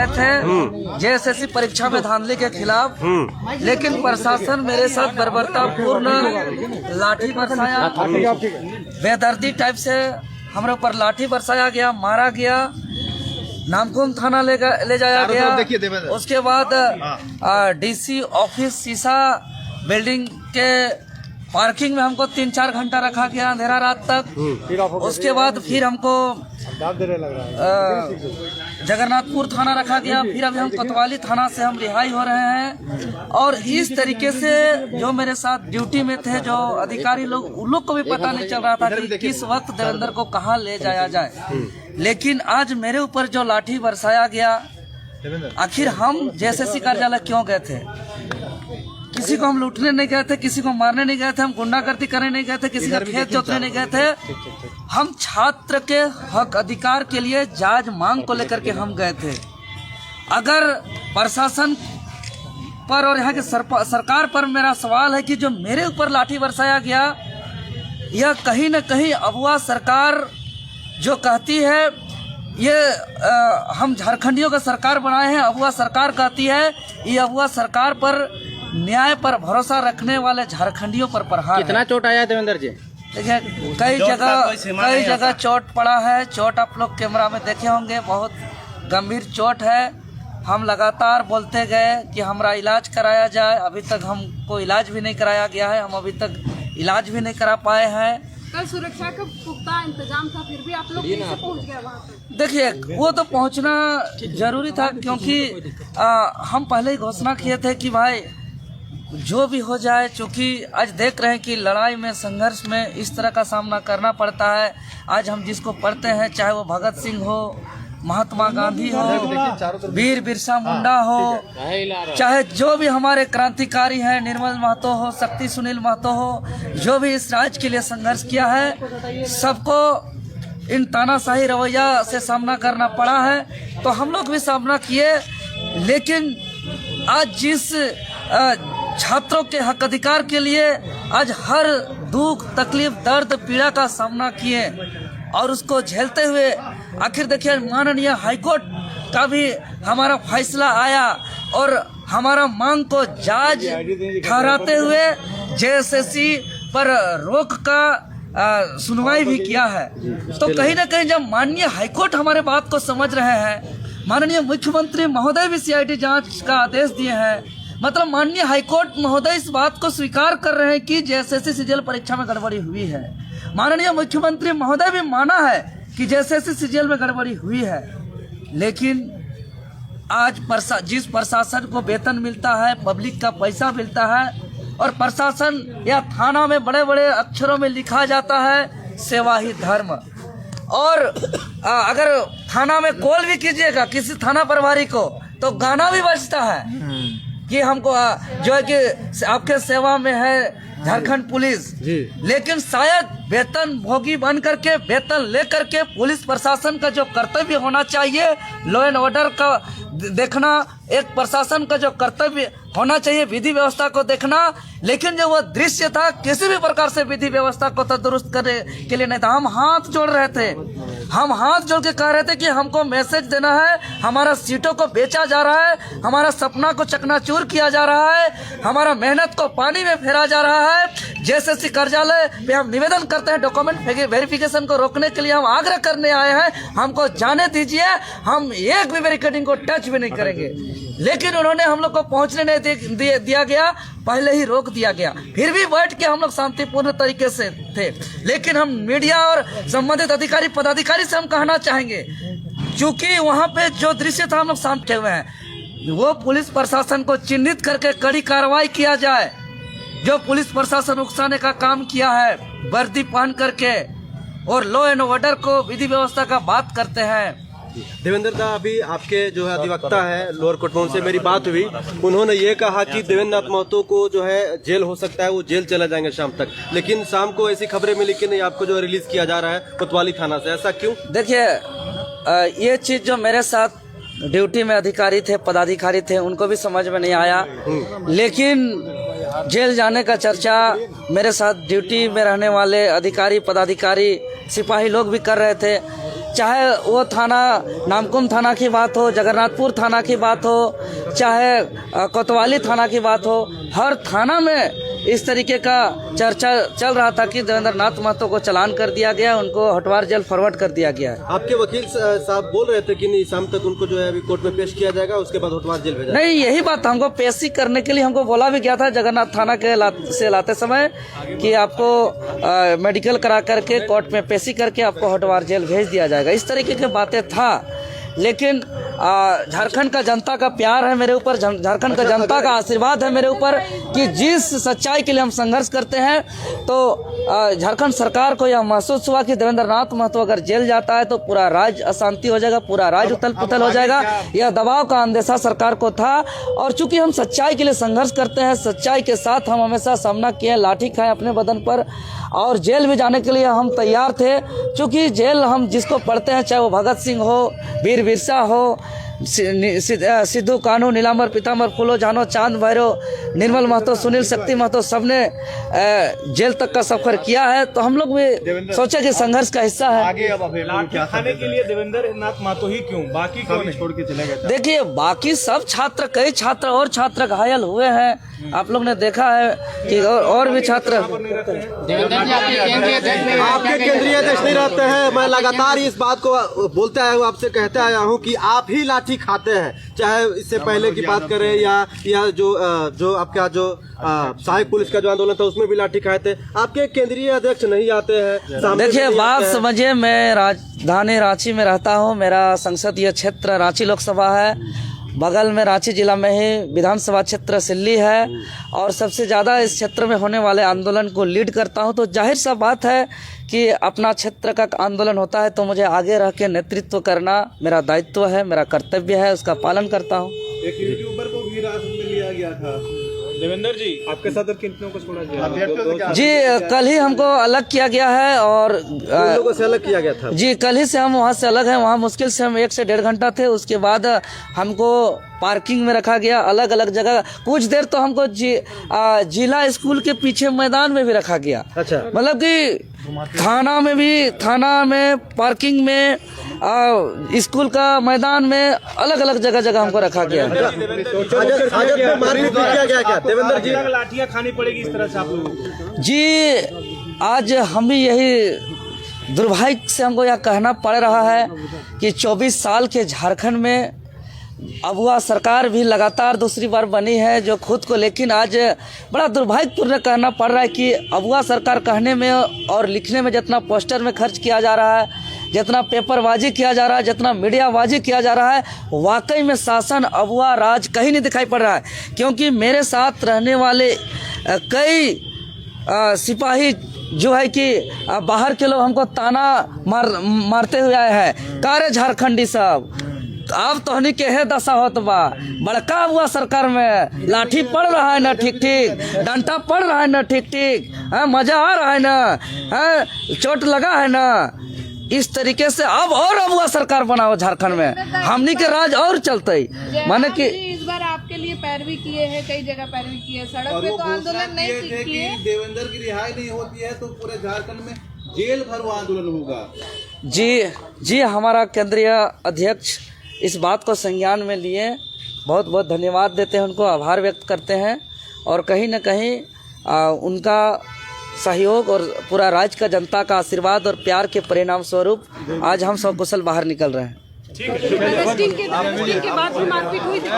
आए थे जेएसएससी परीक्षा में धांधली के खिलाफ, लेकिन प्रशासन मेरे साथ बर्बरतापूर्ण लाठी बरसाया, बेदर्दी टाइप से हमारे ऊपर लाठी बरसाया गया, मारा गया, नामकुम थाना ले जाया गया। उसके बाद डीसी ऑफिस शीशा बिल्डिंग के पार्किंग में हमको 3-4 घंटा रखा गया अंधेरा रात तक। उसके बाद फिर हमको जगन्नाथपुर थाना रखा गया, फिर अभी हम कोतवाली थाना से हम रिहाई हो रहे हैं। और इस तरीके से जो मेरे साथ ड्यूटी में थे जो अधिकारी लोग, उन लोग को भी पता नहीं चल रहा था कि किस वक्त देवेंद्र को कहाँ ले जाया जाए। लेकिन आज मेरे ऊपर जो लाठी बरसाया गया, आखिर हम जेएसएससी कार्यालय क्यों गए थे? किसी को हम लूटने नहीं गए थे, किसी को मारने नहीं गए थे, हम गुंडागर्दी करने नहीं गए थे, किसी का खेत जोतने नहीं गए थे। हम छात्र के हक अधिकार के लिए जायज मांग को लेकर के हम गए थे। अगर प्रशासन पर और यहाँ के सरकार पर मेरा सवाल है कि जो मेरे ऊपर लाठी बरसाया गया, यह कहीं न कहीं अगुआ सरकार जो कहती है ये हम झारखंडियों का सरकार बनाए हैं, अगुआ सरकार कहती है, ये अगुआ सरकार पर न्याय पर भरोसा रखने वाले झारखंडियों पर प्रहार। कितना चोट आया देवेंद्र जी? देखिए कई जगह चोट पड़ा है। चोट आप लोग कैमरा में देखे होंगे, बहुत गंभीर चोट है। हम लगातार बोलते गए कि हमारा इलाज कराया जाए, अभी तक हमको इलाज भी नहीं कराया गया है, हम अभी तक इलाज भी नहीं करा पाए हैं। कल सुरक्षा का पुख्ता इंतजाम था, फिर भी आप लोग कैसे पहुंच गए वहाँ पे? देखिए वो तो पहुंचना जरूरी था, क्योंकि हम पहले ही घोषणा किए थे कि भाई जो भी हो जाए, चूँकि आज देख रहे हैं कि लड़ाई में, संघर्ष में इस तरह का सामना करना पड़ता है। आज हम जिसको पढ़ते हैं, चाहे वो भगत सिंह हो, महात्मा गांधी हो, वीर बिरसा मुंडा हो, चाहे जो भी हमारे क्रांतिकारी हैं, निर्मल महतो हो, शक्ति सुनील महतो हो, जो भी इस राज्य के लिए संघर्ष किया है, सबको इन तानाशाही रवैया से सामना करना पड़ा है। तो हम लोग भी सामना किए, लेकिन आज जिस छात्रों के हक अधिकार के लिए आज हर दुख, तकलीफ, दर्द, पीड़ा का सामना किए और उसको झेलते हुए आखिर देखिए माननीय हाईकोर्ट का भी हमारा फैसला आया और हमारा मांग को जायज ठहराते हुए जेएसएससी पर रोक का सुनवाई भी किया है। तो कहीं ना कहीं जब माननीय हाईकोर्ट हमारे बात को समझ रहे हैं, माननीय मुख्यमंत्री महोदय भी सीआईडी जांच का आदेश दिए हैं, मतलब माननीय हाईकोर्ट महोदय इस बात को स्वीकार कर रहे हैं कि जेएसएससी सीजीएल परीक्षा में गड़बड़ी हुई है। माननीय मुख्यमंत्री महोदय भी माना है कि जेएसएससी सीजीएल में गड़बड़ी हुई है। लेकिन आज जिस प्रशासन को वेतन मिलता है, पब्लिक का पैसा मिलता है, और प्रशासन या थाना में बड़े बड़े अक्षरों में लिखा जाता है सेवा ही धर्म, और अगर थाना में कॉल भी कीजिएगा किसी थाना प्रभारी को तो गाना भी बजता है कि हमको जो है कि आपके सेवा में है झारखंड पुलिस। लेकिन शायद वेतन भोगी बन करके, वेतन लेकर के पुलिस प्रशासन का जो कर्तव्य होना चाहिए, लॉ एंड ऑर्डर का देखना, एक प्रशासन का जो कर्तव्य होना चाहिए, विधि व्यवस्था को देखना, लेकिन जो वो दृश्य था किसी भी प्रकार से विधि व्यवस्था को तो दुरुस्त करने के लिए नहीं था। हम हाथ जोड़ रहे थे, हम हाथ जोड़ के कह रहे थे कि हमको मैसेज देना है, हमारा सीटों को बेचा जा रहा है, हमारा सपना को चकनाचूर किया जा रहा है, हमारा मेहनत को पानी में फेरा जा रहा है। जेएसएससी कार्यालय पे हम निवेदन करते हैं, डॉक्यूमेंट वेरिफिकेशन को रोकने के लिए हम आग्रह करने आए हैं, हमको जाने दीजिए, हम एक भी बैरिकेडिंग को टच भी नहीं करेंगे। लेकिन उन्होंने हम लोग को पहुंचने नहीं दिया गया, पहले ही रोक दिया गया। फिर भी बैठ के हम लोग शांतिपूर्ण तरीके से थे। लेकिन हम मीडिया और संबंधित अधिकारी पदाधिकारी से हम कहना चाहेंगे, क्योंकि वहां पे जो दृश्य था हम लोग शांत हुए हैं, वो पुलिस प्रशासन को चिन्हित करके कड़ी कार्रवाई किया जाए। जो पुलिस प्रशासन उकसाने का काम किया है वर्दी पहन करके और लॉ एंड ऑर्डर को, विधि व्यवस्था का बात करते हैं। देवेंद्र दा, अभी आपके जो है अधिवक्ता है लोअर कोर्ट में, उनसे मेरी बात हुई, उन्होंने ये कहा कि देवेंद्र नाथ महतो को जो है जेल हो सकता है, वो जेल चला जाएंगे शाम तक। लेकिन शाम को ऐसी खबरें मिली कि नहीं, आपको जो रिलीज किया जा रहा है कोतवाली थाना से, ऐसा क्यों? देखिए ये चीज जो मेरे साथ ड्यूटी में अधिकारी थे, पदाधिकारी थे, उनको भी समझ में नहीं आया। लेकिन जेल जाने का चर्चा मेरे साथ ड्यूटी में रहने वाले अधिकारी, पदाधिकारी, सिपाही लोग भी कर रहे थे। चाहे वो थाना नामकुम थाना की बात हो, जगन्नाथपुर थाना की बात हो, चाहे कोतवाली थाना की बात हो, हर थाना में इस तरीके का चर्चा चल रहा था कि देवेंद्र नाथ महतो को चालान कर दिया गया, उनको हटवार जेल फॉरवर्ड कर दिया गया है। आपके वकील साहब बोल रहे थे कि नहीं शाम तक उनको जो है अभी कोर्ट में पेश किया जाएगा, उसके बाद हटवार जेल भेजा नहीं, यही बात हमको पेशी करने के लिए हमको बोला भी गया था जगन्नाथ थाना के से लाते समय कि आपको मेडिकल करा करके कोर्ट में पेशी करके आपको हटवार जेल भेज दिया जाएगा। इस तरीके की बातें था, लेकिन झारखंड का जनता का प्यार है मेरे ऊपर, झारखंड का जनता का आशीर्वाद है मेरे ऊपर कि जिस सच्चाई के लिए हम संघर्ष करते हैं, तो झारखंड सरकार को यह महसूस हुआ कि देवेंद्र नाथ महतो अगर जेल जाता है तो पूरा राज्य अशांति हो जाएगा, पूरा राज्य उथल पुथल हो जाएगा। यह दबाव का अंदेशा सरकार को था, और चूंकि हम सच्चाई के लिए संघर्ष करते हैं, सच्चाई के साथ हम हमेशा सामना किए, लाठी खाए अपने बदन पर, और जेल में जाने के लिए हम तैयार थे। चूंकि जेल हम जिसको पढ़ते हैं, चाहे वो भगत सिंह हो, वीर बिरसा हो, सिद्धू कान्हू, नीलांबर पीतांबर फूलो जानो, चांद भैरव, निर्मल महतो, सुनील शक्ति महतो, सबने जेल तक का सफर किया है। तो हम लोग भी सोचे कि संघर्ष का हिस्सा है। आगे अब लाठी खाने के लिए देवेंद्र नाथ महतो ही क्यों, बाकी क्यों छोड़ के चले गए? देखिए, बाकी सब छात्र, कई छात्र और छात्र घायल हुए हैं, आप लोग ने देखा है कि और भी छात्र। आपके केंद्रीय अध्यक्ष नहीं रहते हैं। मैं लगातार इस बात को बोलते आया हूँ, आपसे कहते आया हूँ कि आप ही लाठी खाते हैं, चाहे इससे पहले की बात करें या जो आपका जो सहायक पुलिस का जो आंदोलन था उसमें भी लाठी खाए थे। आपके केंद्रीय अध्यक्ष नहीं आते हैं। देखिए, बात समझिए, मैं राजधानी रांची में रहता हूँ, मेरा संसदीय क्षेत्र रांची लोकसभा है, बगल में रांची जिला में ही विधानसभा क्षेत्र सिल्ली है, और सबसे ज़्यादा इस क्षेत्र में होने वाले आंदोलन को लीड करता हूं। तो जाहिर सा बात है कि अपना क्षेत्र का आंदोलन होता है तो मुझे आगे रह के नेतृत्व करना मेरा दायित्व है, मेरा कर्तव्य है, उसका पालन करता हूं। एक यूट्यूबर को भी हिरासत में लिया गया था। देवेंद्र जी, आपके साथ और किन को छोड़ा गया? जी, कल ही हमको अलग किया गया है, और लोगों से अलग किया गया था। जी, कल ही से हम वहाँ से अलग हैं। वहाँ मुश्किल से हम 1 से 1.5 घंटा थे, उसके बाद हमको पार्किंग में रखा गया, अलग अलग जगह। कुछ देर तो हमको जिला स्कूल के पीछे मैदान में भी रखा गया। अच्छा, मतलब कि थाना में पार्किंग में, स्कूल का मैदान में, अलग अलग जगह हमको रखा गया। देवेंद्र जी, लाठियां खानी पड़ेगी इस तरह से आप लोगों को? जी, आज हम भी यही दुर्भाग्य से हमको यह कहना पड़ रहा है कि 24 साल के झारखंड में अबुआ सरकार भी लगातार दूसरी बार बनी है जो खुद को, लेकिन आज बड़ा दुर्भाग्यपूर्ण कहना पड़ रहा है कि अबुआ सरकार कहने में और लिखने में जितना पोस्टर में खर्च किया जा रहा है, जितना पेपरबाजी किया जा रहा है, जितना मीडियाबाजी किया जा रहा है, वाकई में शासन अबुआ राज कहीं नहीं दिखाई पड़ रहा है। क्योंकि मेरे साथ रहने वाले कई सिपाही जो है कि बाहर के लोग हमको ताना मारते हुए आए हैं, कार्य झारखंडी साहब, अब तोहनी के है दशा होत बा, बड़का हुआ सरकार में लाठी पड़ रहा है ना ठीक ठीक, डंडा पड़ रहा है ना ठीक ठीक, मजा आ रहा है ना, चोट लगा है ना। इस तरीके से अब हुआ सरकार बनाओ झारखंड में, हमनी के राज और चलते। माने कि इस बार आपके लिए पैरवी किए हैं, कई जगह पैरवी किए हैं, सड़क पे तो आंदोलन नहीं किए। देवेंद्र की रिहाई नहीं होती है तो पूरे झारखंड में जेल भर आंदोलन होगा। जी, हमारा केंद्रीय अध्यक्ष इस बात को संज्ञान में लिए, बहुत बहुत धन्यवाद देते हैं, उनको आभार व्यक्त करते हैं, और कहीं न कहीं उनका सहयोग और पूरा राज्य का जनता का आशीर्वाद और प्यार के परिणाम स्वरूप आज हम सब कुशल बाहर निकल रहे हैं। अरेस्टिंग के बाद मारपीट हुई थी।